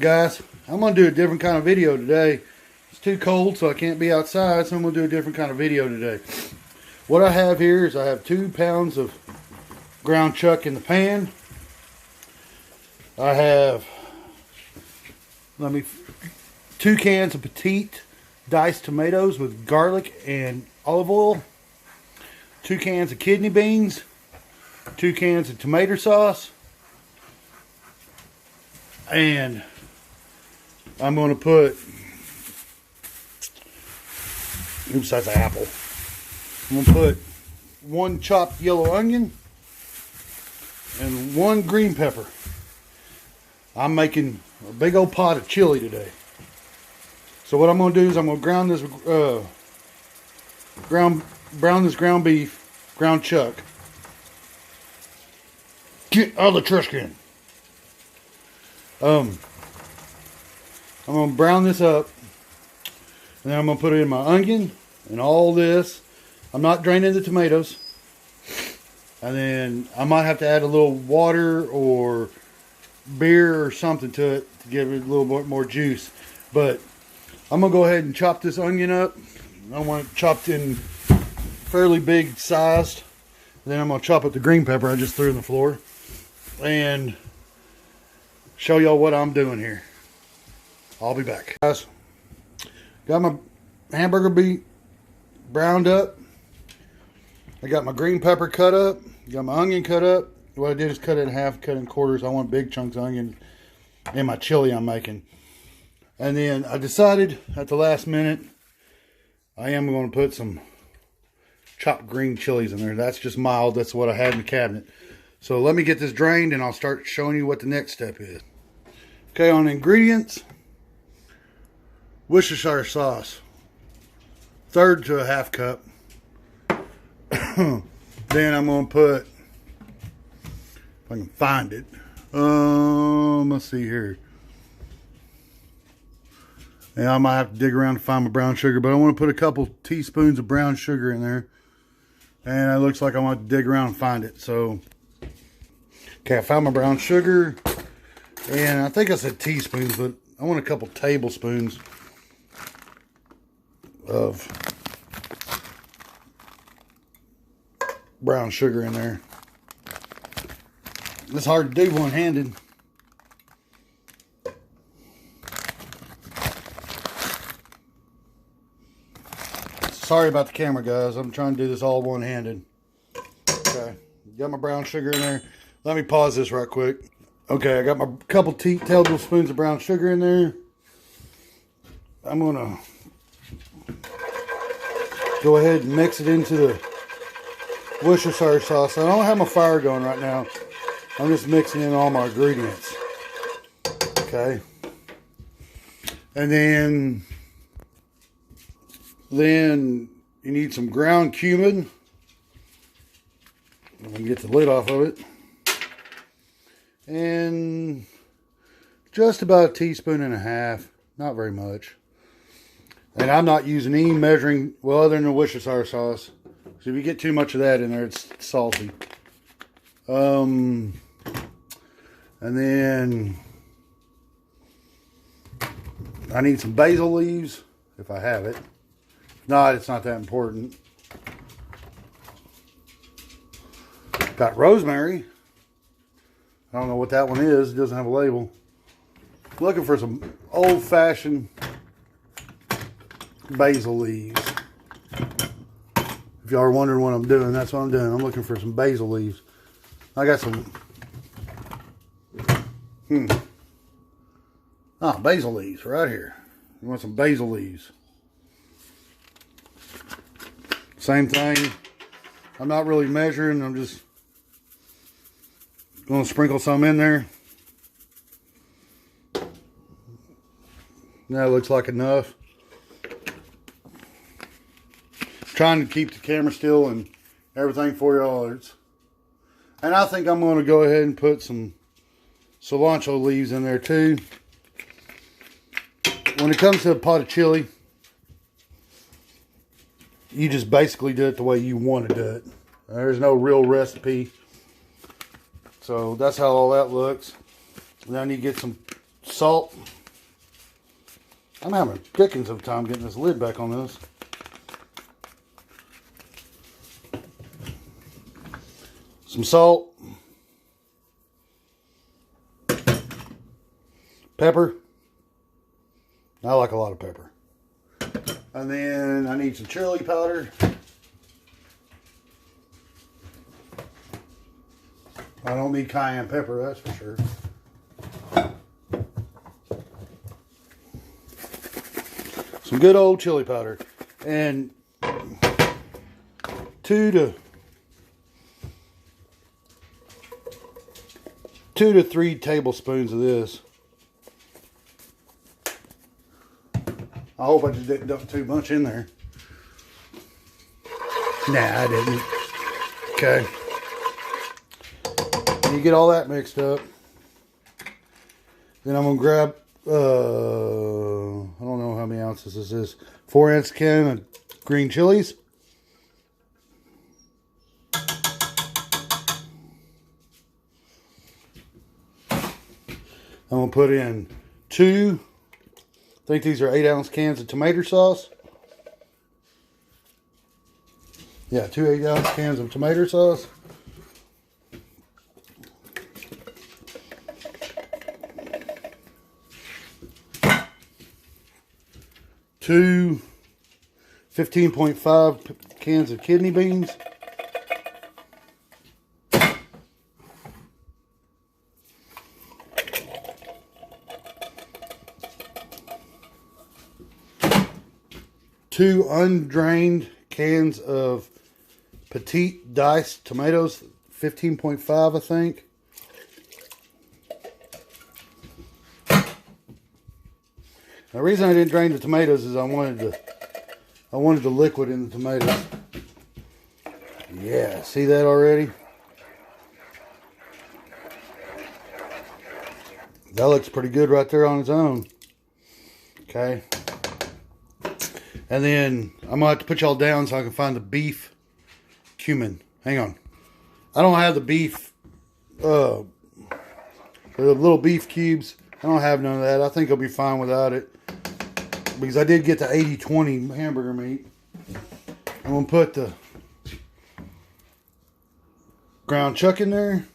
Guys, I'm going to do a different kind of video today. It's too cold, so I can't be outside, so I'm going to do a different kind of video today. What I have here is I have 2 pounds of ground chuck in the pan. I have 2 cans of petite diced tomatoes with garlic and olive oil, 2 cans of kidney beans, 2 cans of tomato sauce, and I'm going to put, oops, that's an apple. I'm going to put 1 chopped yellow onion and 1 green pepper. I'm making a big old pot of chili today. So what I'm going to do is I'm going to ground this, brown this ground beef, ground chuck. Get out of the trash can. I'm going to brown this up, and then I'm going to put it in my onion and all this. I'm not draining the tomatoes. And then I might have to add a little water or beer or something to it to give it a little bit more juice. But I'm going to go ahead and chop this onion up. I want it chopped in fairly big sized. Then I'm going to chop up the green pepper I just threw on the floor and show y'all what I'm doing here. I'll be back. Guys, got my hamburger beef browned up. I got my green pepper cut up. Got my onion cut up. What I did is cut it in half, cut it in quarters. I want big chunks of onion in my chili I'm making. And then I decided at the last minute, I am going to put some chopped green chilies in there. That's just mild. That's what I had in the cabinet. So let me get this drained and I'll start showing you what the next step is. Okay, on ingredients, Worcestershire sauce, 1/3 to a 1/2 cup. Then I'm going to put, if I can find it, let's see here. And I might have to dig around to find my brown sugar, but I want to put a couple teaspoons of brown sugar in there. And it looks like I want to dig around and find it. So, okay, I found my brown sugar. And I think I said teaspoons, but I want a couple tablespoons of brown sugar in there. It's hard to do one-handed. Sorry about the camera, guys. I'm trying to do this all one-handed. Okay, got my brown sugar in there. Let me pause this right quick. Okay, I got my couple tablespoons of brown sugar in there. I'm gonna go ahead and mix it into the Worcestershire sauce. I don't have my fire going right now. I'm just mixing in all my ingredients. Okay. And then you need some ground cumin. I'm going to get the lid off of it. And just about 1.5 teaspoons. Not very much. And I'm not using any measuring, well, other than the Worcestershire sauce. So if you get too much of that in there, it's salty. And then I need some basil leaves, if I have it. If not, it's not that important. Got rosemary. I don't know what that one is. It doesn't have a label. Looking for some old-fashioned basil leaves. If y'all are wondering what I'm doing, that's what I'm doing. I'm looking for some basil leaves. I got some, basil leaves right here. You want some basil leaves. Same thing. I'm not really measuring. I'm just going to sprinkle some in there. That looks like enough. Trying to keep the camera still and everything for y'all. And I think I'm going to go ahead and put some cilantro leaves in there too. When it comes to a pot of chili, you just basically do it the way you want to do it. There's no real recipe. So that's how all that looks. Then I need to get some salt. I'm having a dickens of a time getting this lid back on this. Some salt. Pepper. I like a lot of pepper. And then I need some chili powder. I don't need cayenne pepper, that's for sure. Some good old chili powder. And 2 to 3 tablespoons of this. I hope I just didn't dump too much in there. Nah, I didn't. Okay. You get all that mixed up. Then I'm going to grab, I don't know how many ounces this is. 4-ounce can of green chilies. I'm going to put in 2, I think these are 8-ounce cans of tomato sauce. Yeah, 2 8-ounce cans of tomato sauce. Two 15.5 cans of kidney beans. Two undrained cans of petite diced tomatoes, 15.5 I think. The reason I didn't drain the tomatoes is I wanted the liquid in the tomatoes. Yeah, see that already? That looks pretty good right there on its own. Okay. And then I'm gonna have to put y'all down so I can find the beef cumin. Hang on. I don't have the beef, the little beef cubes. I don't have none of that. I think I'll be fine without it. Because I did get the 80-20 hamburger meat. I'm going to put the ground chuck in there.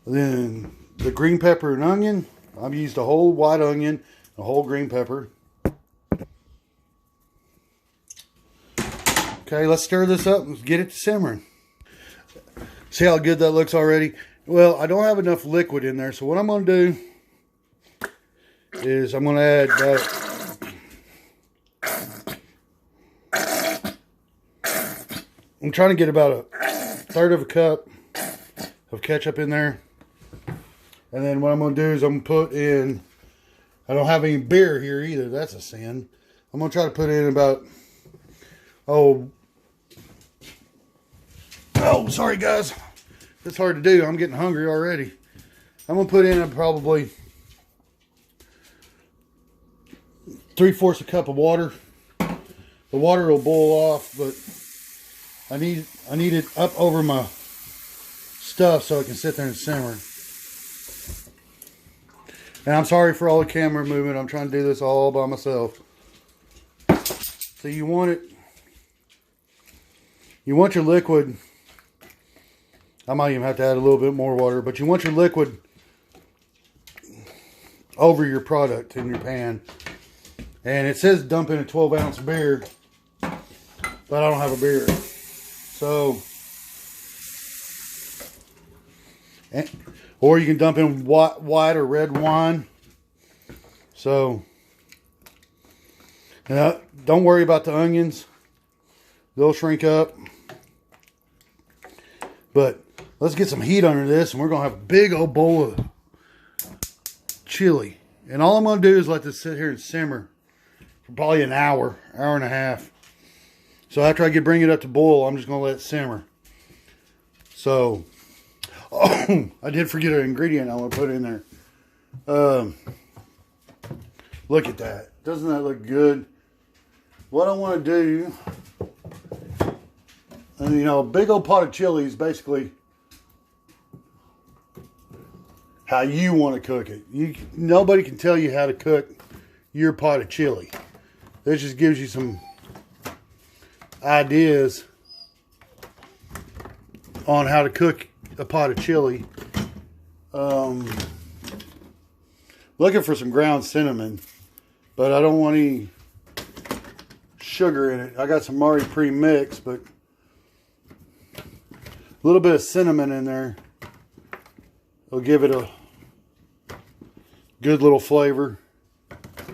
Then the green pepper and onion. I've used a whole white onion, a whole green pepper. Okay, let's stir this up and get it to simmering. See how good that looks already? Well, I don't have enough liquid in there, so what I'm going to do is I'm going to add I'm trying to get about 1/3 of a cup of ketchup in there. And then what I'm going to do is I'm going to put in, I don't have any beer here either. That's a sin. I'm going to try to put in about, sorry guys. It's hard to do. I'm getting hungry already. I'm going to put in probably 3/4 a cup of water. The water will boil off, but I need it up over my stuff so it can sit there and simmer. And I'm sorry for all the camera movement. I'm trying to do this all by myself. So you want your liquid. I might even have to add a little bit more water, but you want your liquid over your product in your pan. And it says dump in a 12-ounce beer, but I don't have a beer. So, or you can dump in white or red wine. So, don't worry about the onions. They'll shrink up. But let's get some heat under this, and we're going to have a big old bowl of chili. And all I'm going to do is let this sit here and simmer for probably an hour and a half. So after I bring it up to boil, I'm just going to let it simmer. So, I did forget an ingredient I want to put in there. Look at that. Doesn't that look good? What I want to do, and a big old pot of chili is basically how you want to cook it. Nobody can tell you how to cook your pot of chili. This just gives you some ideas on how to cook a pot of chili. Looking for some ground cinnamon, but I don't want any sugar in it. I got some already pre-mixed, but a little bit of cinnamon in there will give it a good little flavor.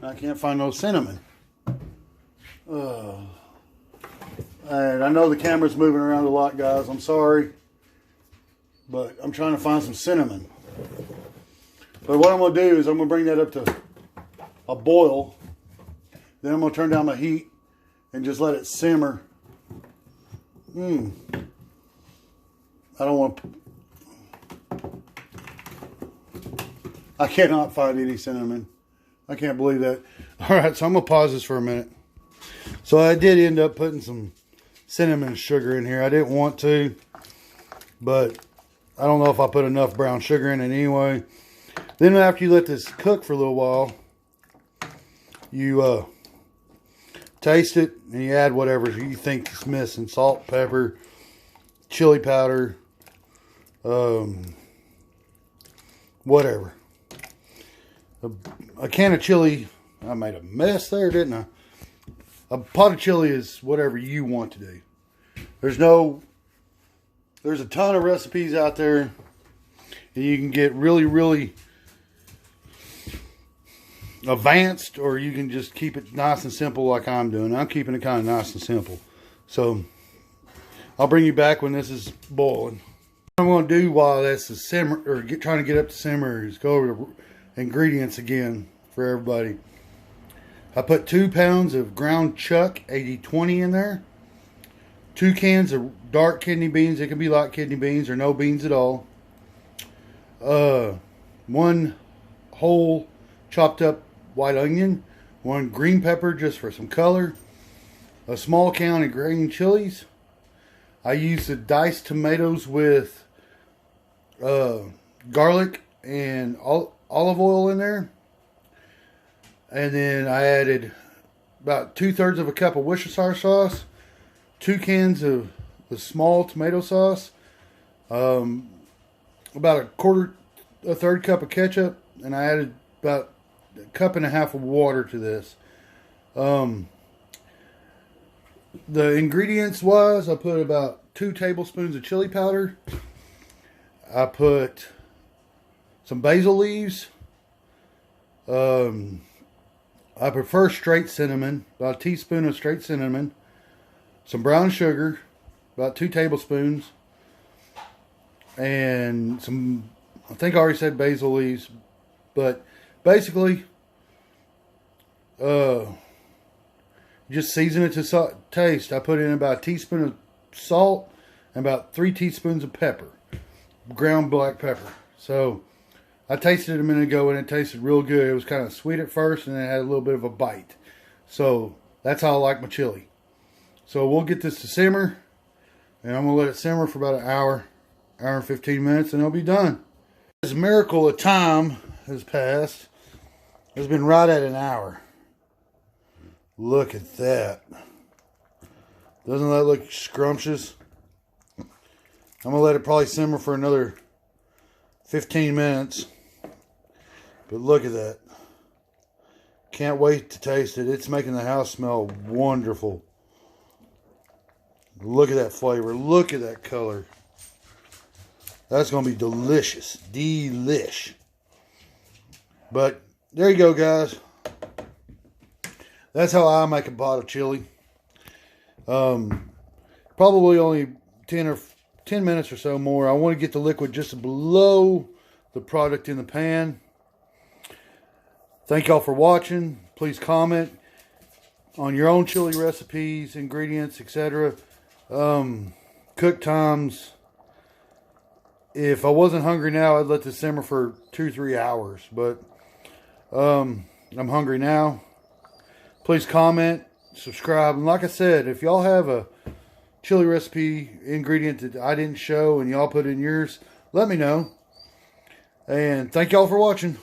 I can't find no cinnamon. And I know the camera's moving around a lot, guys. I'm sorry. But I'm trying to find some cinnamon. But what I'm going to do is I'm going to bring that up to a boil. Then I'm going to turn down my heat and just let it simmer. I don't want to... I cannot find any cinnamon. I can't believe that. Alright, so I'm going to pause this for a minute. So I did end up putting some cinnamon sugar in here. I didn't want to, but I don't know if I put enough brown sugar in it anyway. Then after you let this cook for a little while, you taste it and you add whatever you think is missing. Salt, pepper, chili powder, whatever. A can of chili, I made a mess there, didn't I? A pot of chili is whatever you want to do. There's a ton of recipes out there, and you can get really, really advanced, or you can just keep it nice and simple like I'm doing. I'm keeping it kind of nice and simple. So I'll bring you back when this is boiling. What I'm going to do while this is simmer, or trying to get up to simmer, is go over the ingredients again for everybody. I put 2 pounds of ground chuck 80/20 in there. 2 cans of dark kidney beans. It can be light kidney beans or no beans at all. 1 whole chopped up white onion. 1 green pepper just for some color. A small can of green chilies. I used the diced tomatoes with garlic and olive oil in there. And then I added about 2/3 of a cup of Worcestershire sauce, 2 cans of the small tomato sauce, about a 1/3 cup of ketchup, and I added about 1.5 cups of water to this. The ingredients wise, I put about 2 tablespoons of chili powder. I put some basil leaves. I prefer straight cinnamon, about a teaspoon of straight cinnamon. Some brown sugar, about 2 tablespoons. And some, I think I already said basil leaves. But basically, just season it to taste. I put in about a teaspoon of salt and about 3 teaspoons of pepper. Ground black pepper. So I tasted it a minute ago and it tasted real good. It was kind of sweet at first and it had a little bit of a bite. So that's how I like my chili. So we'll get this to simmer, and I'm going to let it simmer for about an hour and 15 minutes, and it'll be done. This miracle of time has passed. It's been right at an hour. Look at that. Doesn't that look scrumptious? I'm going to let it probably simmer for another 15 minutes. But look at that. Can't wait to taste it. It's making the house smell wonderful. Look at that flavor. Look at that color. That's going to be delicious. Delish. But there you go, guys. That's how I make a pot of chili. Probably only 10 minutes or so more. I want to get the liquid just below the product in the pan. Thank y'all for watching. Please comment on your own chili recipes, ingredients, etc. Cook times. If I wasn't hungry now, I'd let this simmer for 2-3 hours. But I'm hungry now. Please comment, subscribe. And like I said, if y'all have a chili recipe ingredient that I didn't show and y'all put in yours, let me know. And thank y'all for watching.